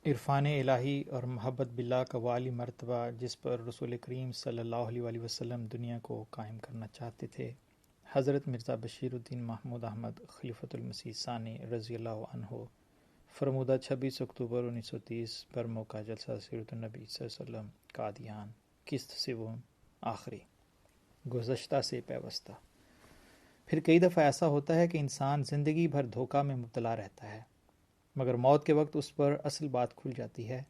عرفان الہی اور محبت باللہ کا والی مرتبہ جس پر رسول کریم صلی اللہ علیہ وسلم دنیا کو قائم کرنا چاہتے تھے، حضرت مرزا بشیر الدین محمود احمد خلیفۃ المسیح ثانی رضی اللہ عنہ فرمودہ 26 اکتوبر 1930 پر موقع جلسہ سیرت النبی صلی اللہ علیہ وسلم قادیان قسط سوم آخری گزشتہ سے پیوستہ۔ پھر کئی دفعہ ایسا ہوتا ہے کہ انسان زندگی بھر دھوکہ میں مبتلا رہتا ہے، مگر موت کے وقت اس پر اصل بات کھل جاتی ہے۔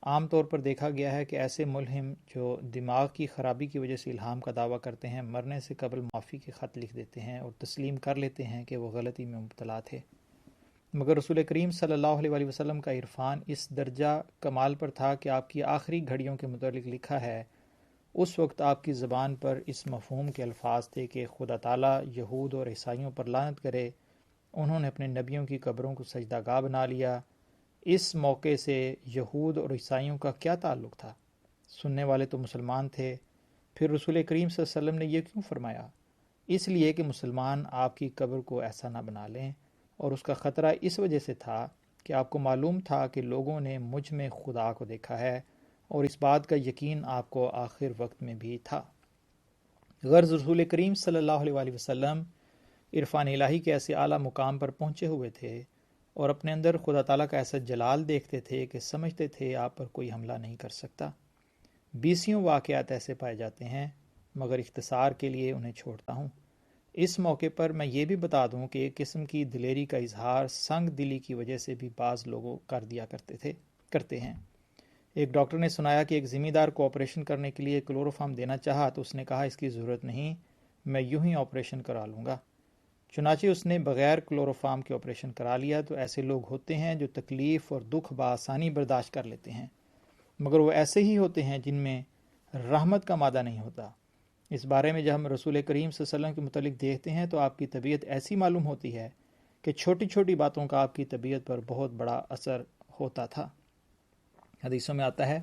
عام طور پر دیکھا گیا ہے کہ ایسے ملہم جو دماغ کی خرابی کی وجہ سے الہام کا دعویٰ کرتے ہیں، مرنے سے قبل معافی کے خط لکھ دیتے ہیں اور تسلیم کر لیتے ہیں کہ وہ غلطی میں مبتلا تھے۔ مگر رسول کریم صلی اللہ علیہ وسلم کا عرفان اس درجہ کمال پر تھا کہ آپ کی آخری گھڑیوں کے متعلق لکھا ہے، اس وقت آپ کی زبان پر اس مفہوم کے الفاظ تھے کہ خدا تعالیٰ یہود اور عیسائیوں پر لعنت کرے، انہوں نے اپنے نبیوں کی قبروں کو سجدہ گاہ بنا لیا۔ اس موقع سے یہود اور عیسائیوں کا کیا تعلق تھا؟ سننے والے تو مسلمان تھے۔ پھر رسول کریم صلی اللہ علیہ وسلم نے یہ کیوں فرمایا؟ اس لیے کہ مسلمان آپ کی قبر کو ایسا نہ بنا لیں، اور اس کا خطرہ اس وجہ سے تھا کہ آپ کو معلوم تھا کہ لوگوں نے مجھ میں خدا کو دیکھا ہے، اور اس بات کا یقین آپ کو آخر وقت میں بھی تھا۔ غرض رسول کریم صلی اللہ علیہ وسلم عرفان الہی کے ایسے اعلیٰ مقام پر پہنچے ہوئے تھے اور اپنے اندر خدا تعالیٰ کا ایسا جلال دیکھتے تھے کہ سمجھتے تھے آپ پر کوئی حملہ نہیں کر سکتا۔ 20 واقعات ایسے پائے جاتے ہیں، مگر اختصار کے لیے انہیں چھوڑتا ہوں۔ اس موقع پر میں یہ بھی بتا دوں کہ ایک قسم کی دلیری کا اظہار سنگ دلی کی وجہ سے بھی بعض لوگوں کر دیا کرتے ہیں۔ ایک ڈاکٹر نے سنایا کہ ایک ذمہ دار کو آپریشن کرنے کے لیے کلوروفارم دینا چاہا تو اس نے کہا اس کی ضرورت نہیں، میں یوں ہی آپریشن کرا لوں گا۔ چنانچہ اس نے بغیر کلوروفارم کے آپریشن کرا لیا۔ تو ایسے لوگ ہوتے ہیں جو تکلیف اور دکھ بآسانی برداشت کر لیتے ہیں، مگر وہ ایسے ہی ہوتے ہیں جن میں رحمت کا مادہ نہیں ہوتا۔ اس بارے میں جب ہم رسول کریم صلی اللہ علیہ وسلم کے متعلق دیکھتے ہیں تو آپ کی طبیعت ایسی معلوم ہوتی ہے کہ چھوٹی چھوٹی باتوں کا آپ کی طبیعت پر بہت بڑا اثر ہوتا تھا۔ حدیثوں میں آتا ہے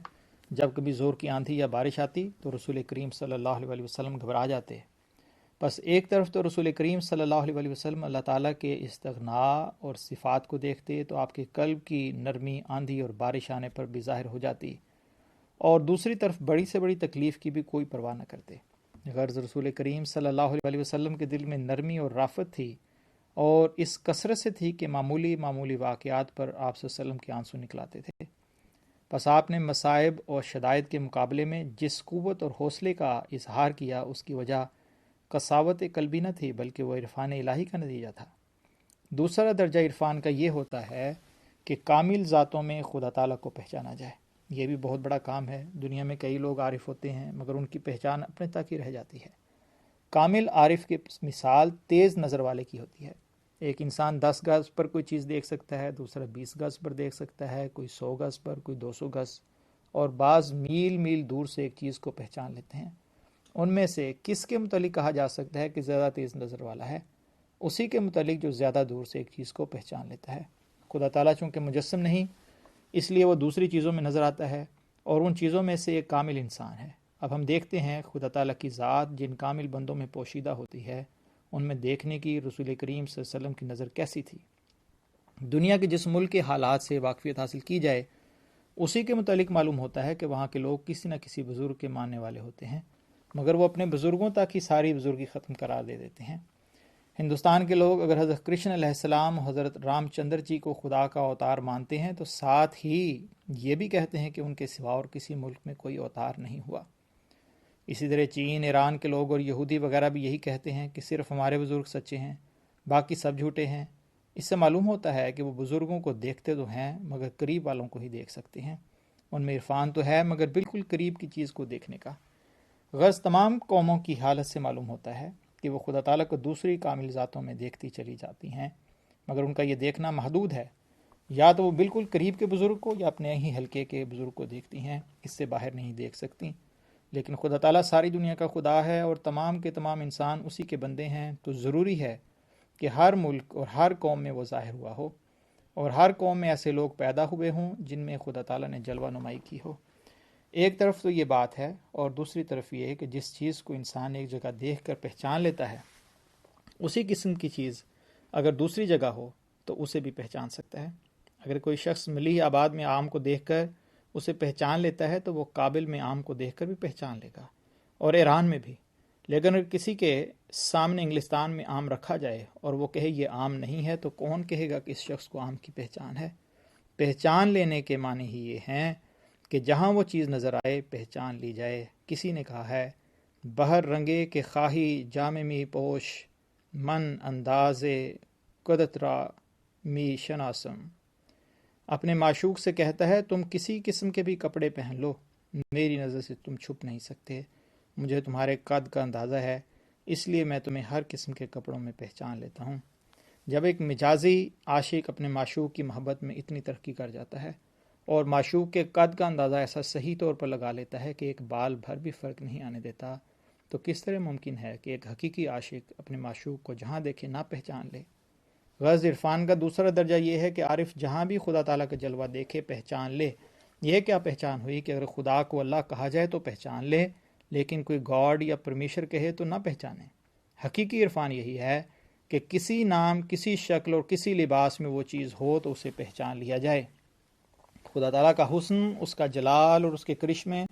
جب کبھی زور کی آندھی یا بارش آتی تو رسول کریم صلی اللہ علیہ وسلم گھبرا جاتے۔ بس ایک طرف تو رسول کریم صلی اللہ علیہ وسلم اللہ تعالیٰ کے استغنا اور صفات کو دیکھتے تو آپ کے قلب کی نرمی آندھی اور بارش آنے پر بھی ظاہر ہو جاتی، اور دوسری طرف بڑی سے بڑی تکلیف کی بھی کوئی پرواہ نہ کرتے۔ غرض رسول کریم صلی اللہ علیہ وسلم کے دل میں نرمی اور رافت تھی، اور اس کثرت سے تھی کہ معمولی واقعات پر آپ صلی اللہ علیہ وسلم کے آنسو نکلاتے تھے۔ بس آپ نے مصائب اور شدائد کے مقابلے میں جس قوت اور حوصلے کا اظہار کیا، اس کی وجہ قساوت قلبی نہ تھی بلکہ وہ عرفان الہی کا نتیجہ تھا۔ دوسرا درجہ عرفان کا یہ ہوتا ہے کہ کامل ذاتوں میں خدا تعالیٰ کو پہچانا جائے۔ یہ بھی بہت بڑا کام ہے۔ دنیا میں کئی لوگ عارف ہوتے ہیں مگر ان کی پہچان اپنے تک ہی رہ جاتی ہے۔ کامل عارف کی مثال تیز نظر والے کی ہوتی ہے۔ ایک انسان 10 گز پر کوئی چیز دیکھ سکتا ہے، دوسرا 20 گز پر دیکھ سکتا ہے، کوئی 100 گز پر، کوئی 200 گز، اور بعض میل میل دور سے ایک چیز کو پہچان لیتے ہیں۔ ان میں سے کس کے متعلق کہا جا سکتا ہے کہ زیادہ تیز نظر والا ہے؟ اسی کے متعلق جو زیادہ دور سے ایک چیز کو پہچان لیتا ہے۔ خدا تعالیٰ چونکہ مجسم نہیں، اس لیے وہ دوسری چیزوں میں نظر آتا ہے، اور ان چیزوں میں سے ایک کامل انسان ہے۔ اب ہم دیکھتے ہیں خدا تعالیٰ کی ذات جن کامل بندوں میں پوشیدہ ہوتی ہے، ان میں دیکھنے کی رسول کریم صلی اللہ علیہ وسلم کی نظر کیسی تھی۔ دنیا کے جس ملک کے حالات سے واقفیت حاصل کی جائے، اسی کے متعلق معلوم ہوتا ہے کہ وہاں کے لوگ کسی نہ کسی بزرگ کے ماننے والے ہوتے ہیں، مگر وہ اپنے بزرگوں تک ہی ساری بزرگی ختم قرار دے دیتے ہیں۔ ہندوستان کے لوگ اگر حضرت کرشن علیہ السلام، حضرت رام چندر جی کو خدا کا اوتار مانتے ہیں تو ساتھ ہی یہ بھی کہتے ہیں کہ ان کے سوا اور کسی ملک میں کوئی اوتار نہیں ہوا۔ اسی طرح چین، ایران کے لوگ اور یہودی وغیرہ بھی یہی کہتے ہیں کہ صرف ہمارے بزرگ سچے ہیں، باقی سب جھوٹے ہیں۔ اس سے معلوم ہوتا ہے کہ وہ بزرگوں کو دیکھتے تو ہیں مگر قریب والوں کو ہی دیکھ سکتے ہیں۔ ان میں عرفان تو ہے مگر بالکل قریب کی چیز کو دیکھنے کا۔ غرض تمام قوموں کی حالت سے معلوم ہوتا ہے کہ وہ خدا تعالیٰ کو دوسری کامل ذاتوں میں دیکھتی چلی جاتی ہیں، مگر ان کا یہ دیکھنا محدود ہے۔ یا تو وہ بالکل قریب کے بزرگ کو یا اپنے ہی حلقے کے بزرگ کو دیکھتی ہیں، اس سے باہر نہیں دیکھ سکتی۔ لیکن خدا تعالیٰ ساری دنیا کا خدا ہے اور تمام کے تمام انسان اسی کے بندے ہیں، تو ضروری ہے کہ ہر ملک اور ہر قوم میں وہ ظاہر ہوا ہو، اور ہر قوم میں ایسے لوگ پیدا ہوئے ہوں جن میں خدا تعالیٰ نے جلوہ نمائی کی ہو۔ ایک طرف تو یہ بات ہے، اور دوسری طرف یہ ہے کہ جس چیز کو انسان ایک جگہ دیکھ کر پہچان لیتا ہے، اسی قسم کی چیز اگر دوسری جگہ ہو تو اسے بھی پہچان سکتا ہے۔ اگر کوئی شخص ملیح آباد میں آم کو دیکھ کر اسے پہچان لیتا ہے تو وہ کابل میں آم کو دیکھ کر بھی پہچان لے گا، اور ایران میں بھی۔ لیکن اگر کسی کے سامنے انگلستان میں آم رکھا جائے اور وہ کہے یہ آم نہیں ہے، تو کون کہے گا کہ اس شخص کو آم کی پہچان ہے؟ پہچان لینے کے معنی ہی یہ ہیں کہ جہاں وہ چیز نظر آئے پہچان لی جائے۔ کسی نے کہا ہے بہر رنگے کے خواہی جام می پوش، من انداز قدت را می شناسم۔ اپنے معشوق سے کہتا ہے تم کسی قسم کے بھی کپڑے پہن لو، میری نظر سے تم چھپ نہیں سکتے، مجھے تمہارے قد کا اندازہ ہے، اس لیے میں تمہیں ہر قسم کے کپڑوں میں پہچان لیتا ہوں۔ جب ایک مجازی عاشق اپنے معشوق کی محبت میں اتنی ترقی کر جاتا ہے اور معشوق کے قد کا اندازہ ایسا صحیح طور پر لگا لیتا ہے کہ ایک بال بھر بھی فرق نہیں آنے دیتا، تو کس طرح ممکن ہے کہ ایک حقیقی عاشق اپنے معشوق کو جہاں دیکھے نہ پہچان لے؟ غرض عرفان کا دوسرا درجہ یہ ہے کہ عارف جہاں بھی خدا تعالیٰ کا جلوہ دیکھے پہچان لے۔ یہ کیا پہچان ہوئی کہ اگر خدا کو اللہ کہا جائے تو پہچان لے، لیکن کوئی گاڈ یا پرمیشر کہے تو نہ پہچانے۔ حقیقی عرفان یہی ہے کہ کسی نام، کسی شکل اور کسی لباس میں وہ چیز ہو تو اسے پہچان لیا جائے۔ خدا تعالیٰ کا حسن، اس کا جلال اور اس کے کرشمے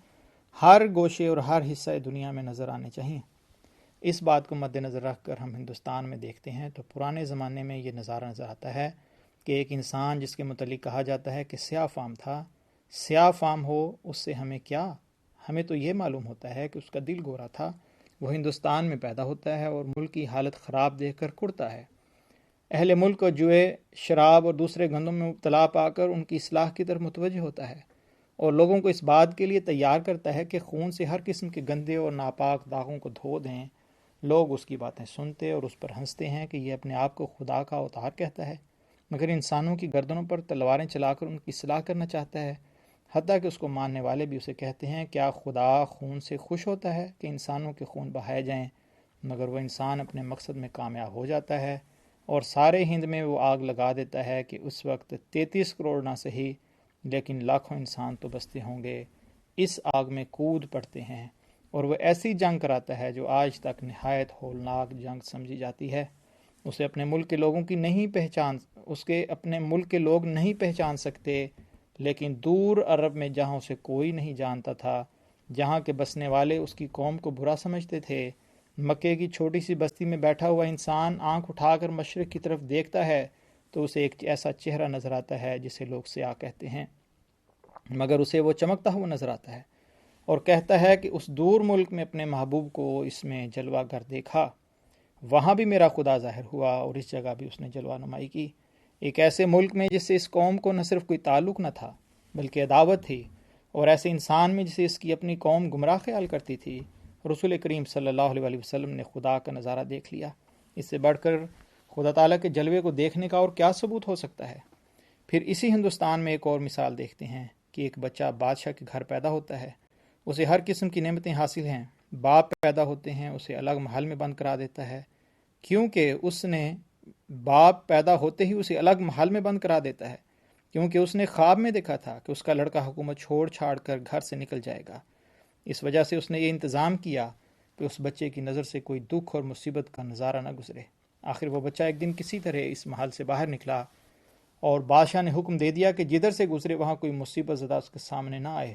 ہر گوشے اور ہر حصہ دنیا میں نظر آنے چاہیے۔ اس بات کو مد نظر رکھ کر ہم ہندوستان میں دیکھتے ہیں تو پرانے زمانے میں یہ نظارہ نظر آتا ہے کہ ایک انسان جس کے متعلق کہا جاتا ہے کہ سیاہ فام تھا، سیاہ فام ہو اس سے ہمیں کیا؟ ہمیں تو یہ معلوم ہوتا ہے کہ اس کا دل گورا تھا، وہ ہندوستان میں پیدا ہوتا ہے اور ملک کی حالت خراب دیکھ کر کڑتا ہے۔ اہل ملک کو جوئے، شراب اور دوسرے گندم میں مبتلا پا کر ان کی اصلاح کی طرف متوجہ ہوتا ہے اور لوگوں کو اس بات کے لیے تیار کرتا ہے کہ خون سے ہر قسم کے گندے اور ناپاک داغوں کو دھو دیں۔ لوگ اس کی باتیں سنتے اور اس پر ہنستے ہیں کہ یہ اپنے آپ کو خدا کا اوتار کہتا ہے، مگر انسانوں کی گردنوں پر تلواریں چلا کر ان کی اصلاح کرنا چاہتا ہے۔ حتیٰ کہ اس کو ماننے والے بھی اسے کہتے ہیں کیا خدا خون سے خوش ہوتا ہے کہ انسانوں کے خون بہائے جائیں؟ مگر وہ انسان اپنے مقصد میں کامیاب ہو جاتا ہے اور سارے ہند میں وہ آگ لگا دیتا ہے کہ اس وقت 33 کروڑ نہ صحیح لیکن لاکھوں انسان تو بستے ہوں گے، اس آگ میں کود پڑتے ہیں، اور وہ ایسی جنگ کراتا ہے جو آج تک نہایت ہولناک جنگ سمجھی جاتی ہے۔ اسے اپنے ملک کے لوگوں کی اپنے ملک کے لوگ نہیں پہچان سکتے، لیکن دور عرب میں جہاں اسے کوئی نہیں جانتا تھا، جہاں کے بسنے والے اس کی قوم کو برا سمجھتے تھے، مکے کی چھوٹی سی بستی میں بیٹھا ہوا انسان آنکھ اٹھا کر مشرق کی طرف دیکھتا ہے تو اسے ایک ایسا چہرہ نظر آتا ہے جسے لوگ سیاہ کہتے ہیں، مگر اسے وہ چمکتا ہوا نظر آتا ہے اور کہتا ہے کہ اس دور ملک میں اپنے محبوب کو اس میں جلوہ گر دیکھا، وہاں بھی میرا خدا ظاہر ہوا اور اس جگہ بھی اس نے جلوہ نمائی کی۔ ایک ایسے ملک میں جس سے اس قوم کو نہ صرف کوئی تعلق نہ تھا بلکہ عداوت تھی، اور ایسے انسان میں جسے اس کی اپنی قوم گمراہ خیال کرتی تھی، رسول کریم صلی اللہ علیہ وسلم نے خدا کا نظارہ دیکھ لیا۔ اس سے بڑھ کر خدا تعالیٰ کے جلوے کو دیکھنے کا اور کیا ثبوت ہو سکتا ہے؟ پھر اسی ہندوستان میں ایک اور مثال دیکھتے ہیں کہ ایک بچہ بادشاہ کے گھر پیدا ہوتا ہے، اسے ہر قسم کی نعمتیں حاصل ہیں، باپ پیدا ہوتے ہیں اسے الگ محل میں بند کرا دیتا ہے، کیونکہ اس نے باپ پیدا ہوتے ہی اسے الگ محل میں بند کرا دیتا ہے، کیونکہ اس نے خواب میں دیکھا تھا کہ اس کا لڑکا حکومت چھوڑ چھاڑ کر گھر سے نکل جائے گا۔ اس وجہ سے اس نے یہ انتظام کیا کہ اس بچے کی نظر سے کوئی دکھ اور مصیبت کا نظارہ نہ گزرے۔ آخر وہ بچہ ایک دن کسی طرح اس محل سے باہر نکلا اور بادشاہ نے حکم دے دیا کہ جدھر سے گزرے وہاں کوئی مصیبت زدہ اس کے سامنے نہ آئے،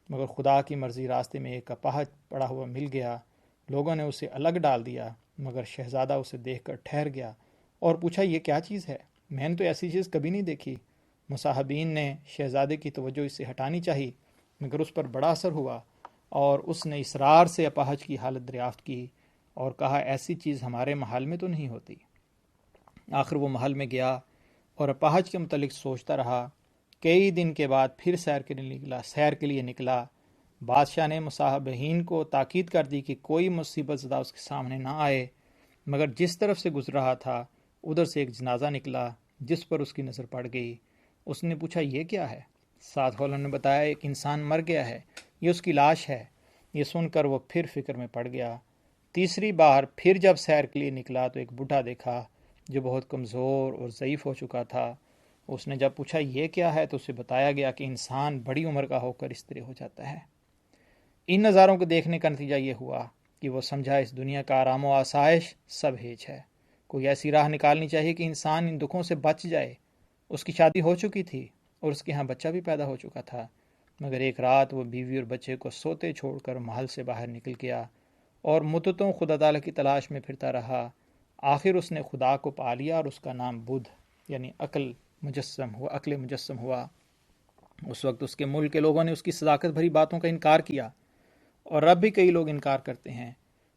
مگر خدا کی مرضی راستے میں ایک اپاہج پڑا ہوا مل گیا، لوگوں نے اسے الگ ڈال دیا، مگر شہزادہ اسے دیکھ کر ٹھہر گیا اور پوچھا یہ کیا چیز ہے؟ میں نے تو ایسی چیز کبھی نہیں دیکھی۔ مصاحبین نے شہزادے کی توجہ اس سے ہٹانی چاہی، مگر اس پر بڑا اثر ہوا اور اس نے اصرار سے اپاہج کی حالت دریافت کی اور کہا ایسی چیز ہمارے محل میں تو نہیں ہوتی۔ آخر وہ محل میں گیا اور اپاہج کے متعلق سوچتا رہا۔ کئی دن کے بعد پھر سیر کے لیے نکلا۔ بادشاہ نے مصاحبین کو تاکید کر دی کہ کوئی مصیبت زدہ اس کے سامنے نہ آئے، مگر جس طرف سے گزر رہا تھا ادھر سے ایک جنازہ نکلا جس پر اس کی نظر پڑ گئی۔ اس نے پوچھا یہ کیا ہے؟ ساتھ والوں نے بتایا ایک انسان مر گیا ہے، یہ اس کی لاش ہے۔ یہ سن کر وہ پھر فکر میں پڑ گیا۔ تیسری بار پھر جب سیر کے لیے نکلا تو ایک بوڑھا دیکھا جو بہت کمزور اور ضعیف ہو چکا تھا۔ اس نے جب پوچھا یہ کیا ہے تو اسے بتایا گیا کہ انسان بڑی عمر کا ہو کر اس طرح ہو جاتا ہے۔ ان نظاروں کو دیکھنے کا نتیجہ یہ ہوا کہ وہ سمجھا اس دنیا کا آرام و آسائش سب ہیچ ہے، کوئی ایسی راہ نکالنی چاہیے کہ انسان ان دکھوں سے بچ جائے۔ اس کی شادی ہو چکی تھی اور اس کے ہاں بچہ بھی پیدا ہو چکا تھا، مگر ایک رات وہ بیوی اور بچے کو سوتے چھوڑ کر محل سے باہر نکل گیا اور مدتوں خدا تعالیٰ کی تلاش میں پھرتا رہا۔ آخر اس نے خدا کو پا لیا اور اس کا نام بدھ یعنی عقل مجسم ہوا۔ اس وقت اس کے ملک کے لوگوں نے اس کی صداقت بھری باتوں کا انکار کیا، اور اب بھی کئی لوگ انکار کرتے ہیں،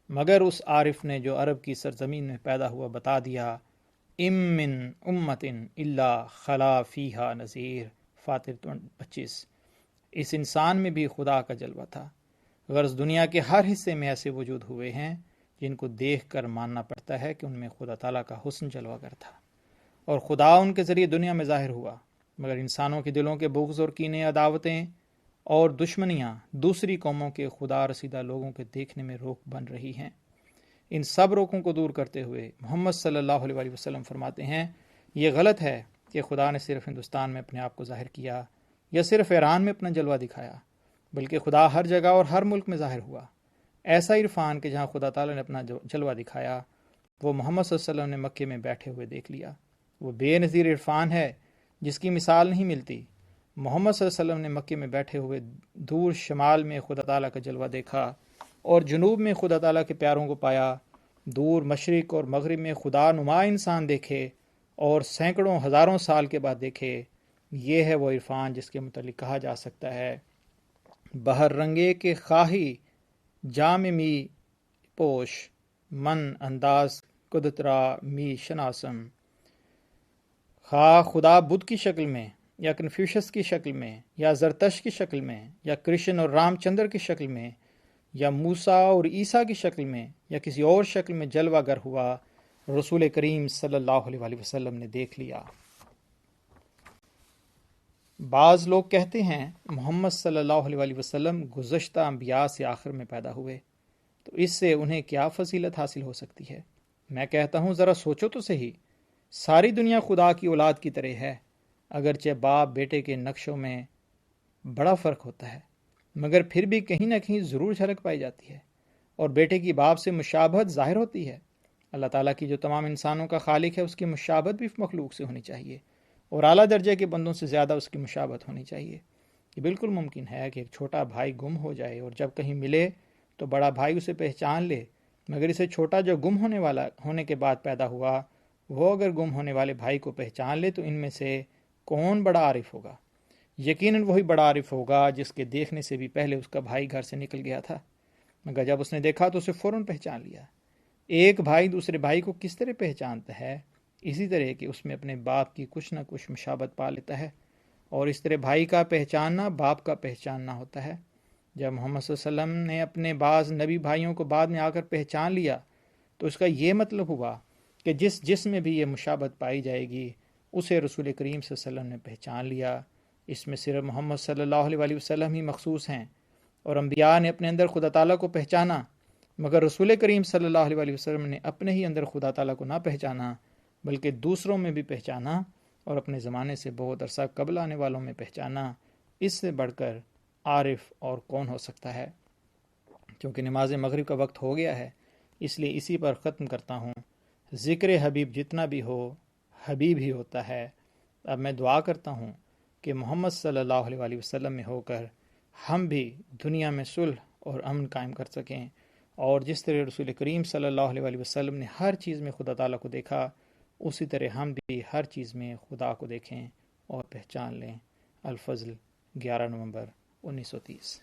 مگر اس عارف نے جو عرب کی سرزمین میں پیدا ہوا بتا دیا، ام من امت الا خلا فیہا نذیر، فاطر 25۔ اس انسان میں بھی خدا کا جلوہ تھا، غرض دنیا کے ہر حصے میں ایسے وجود ہوئے ہیں جن کو دیکھ کر ماننا پڑتا ہے کہ ان میں خدا تعالیٰ کا حسن جلوہ گر تھا، اور خدا ان کے ذریعے دنیا میں ظاہر ہوا، مگر انسانوں کے دلوں کے بغض اور کینے، عداوتیں اور دشمنیاں دوسری قوموں کے خدا رسیدہ لوگوں کے دیکھنے میں روک بن رہی ہیں۔ ان سب روکوں کو دور کرتے ہوئے محمد صلی اللہ علیہ وسلم فرماتے ہیں، یہ غلط ہے کہ خدا نے صرف ہندوستان میں اپنے آپ کو ظاہر کیا یا صرف ایران میں اپنا جلوہ دکھایا، بلکہ خدا ہر جگہ اور ہر ملک میں ظاہر ہوا۔ ایسا عرفان کہ جہاں خدا تعالیٰ نے اپنا جلوہ دکھایا وہ محمد صلی اللہ علیہ وسلم نے مکے میں بیٹھے ہوئے دیکھ لیا۔ وہ بے نظیر عرفان ہے جس کی مثال نہیں ملتی۔ محمد صلی اللہ علیہ وسلم نے مکے میں بیٹھے ہوئے دور شمال میں خدا تعالیٰ کا جلوہ دیکھا اور جنوب میں خدا تعالیٰ کے پیاروں کو پایا، دور مشرق اور مغرب میں خدا نما انسان دیکھے اور سینکڑوں ہزاروں سال کے بعد دیکھے۔ یہ ہے وہ عرفان جس کے متعلق کہا جا سکتا ہے، بہر رنگے کے خواہی جام می پوش، من انداز قدترا می شناسم۔ خواہ خدا بدھ کی شکل میں یا کنفیوشس کی شکل میں یا زرتش کی شکل میں یا کرشن اور رام چندر کی شکل میں یا موسیٰ اور عیسیٰ کی شکل میں یا کسی اور شکل میں جلوہ گر ہوا، رسول کریم صلی اللہ علیہ وسلم نے دیکھ لیا۔ بعض لوگ کہتے ہیں محمد صلی اللہ علیہ وسلم گزشتہ انبیاء سے آخر میں پیدا ہوئے، تو اس سے انہیں کیا فضیلت حاصل ہو سکتی ہے؟ میں کہتا ہوں ذرا سوچو تو صحیح، ساری دنیا خدا کی اولاد کی طرح ہے، اگرچہ باپ بیٹے کے نقشوں میں بڑا فرق ہوتا ہے، مگر پھر بھی کہیں نہ کہیں ضرور جھلک پائی جاتی ہے، اور بیٹے کی باپ سے مشابہت ظاہر ہوتی ہے۔ اللہ تعالیٰ کی جو تمام انسانوں کا خالق ہے اس کی مشابہت بھی مخلوق سے ہونی چاہیے، اور اعلیٰ درجے کے بندوں سے زیادہ اس کی مشابہت ہونی چاہیے۔ یہ بالکل ممکن ہے کہ ایک چھوٹا بھائی گم ہو جائے اور جب کہیں ملے تو بڑا بھائی اسے پہچان لے، مگر اسے چھوٹا جو گم ہونے کے بعد پیدا ہوا وہ اگر گم ہونے والے بھائی کو پہچان لے تو ان میں سے کون بڑا عارف ہوگا؟ یقیناً وہی بڑا عارف ہوگا جس کے دیکھنے سے بھی پہلے اس کا بھائی گھر سے نکل گیا تھا، مگر جب اس نے دیکھا تو اسے فوراً پہچان لیا۔ ایک بھائی دوسرے بھائی کو کس طرح پہچانتا ہے؟ اسی طرح کہ اس میں اپنے باپ کی کچھ نہ کچھ مشابہت پا لیتا ہے، اور اس طرح بھائی کا پہچاننا باپ کا پہچاننا ہوتا ہے۔ جب محمد صلی اللہ علیہ وسلم نے اپنے بعض نبی بھائیوں کو بعد میں آ کر پہچان لیا تو اس کا یہ مطلب ہوا کہ جس میں بھی یہ مشابہت پائی جائے گی اسے رسول کریم صلی اللہ علیہ وسلم نے پہچان لیا۔ اس میں صرف محمد صلی اللہ علیہ وسلم ہی مخصوص ہیں، اور انبیاء نے اپنے اندر خدا تعالیٰ کو پہچانا، مگر رسول کریم صلی اللہ علیہ وسلم نے اپنے ہی اندر خدا تعالیٰ کو نہ پہچانا بلکہ دوسروں میں بھی پہچانا، اور اپنے زمانے سے بہت عرصہ قبل آنے والوں میں پہچانا۔ اس سے بڑھ کر عارف اور کون ہو سکتا ہے؟ کیونکہ نماز مغرب کا وقت ہو گیا ہے، اس لیے اسی پر ختم کرتا ہوں۔ ذکر حبیب جتنا بھی ہو حبیب ہی ہوتا ہے۔ اب میں دعا کرتا ہوں کہ محمد صلی اللہ علیہ وسلم میں ہو کر ہم بھی دنیا میں صلح اور امن قائم کر سکیں، اور جس طرح رسول کریم صلی اللہ علیہ وسلم نے ہر چیز میں خدا تعالیٰ کو دیکھا اسی طرح ہم بھی ہر چیز میں خدا کو دیکھیں اور پہچان لیں۔ الفضل، 11 نومبر 1930۔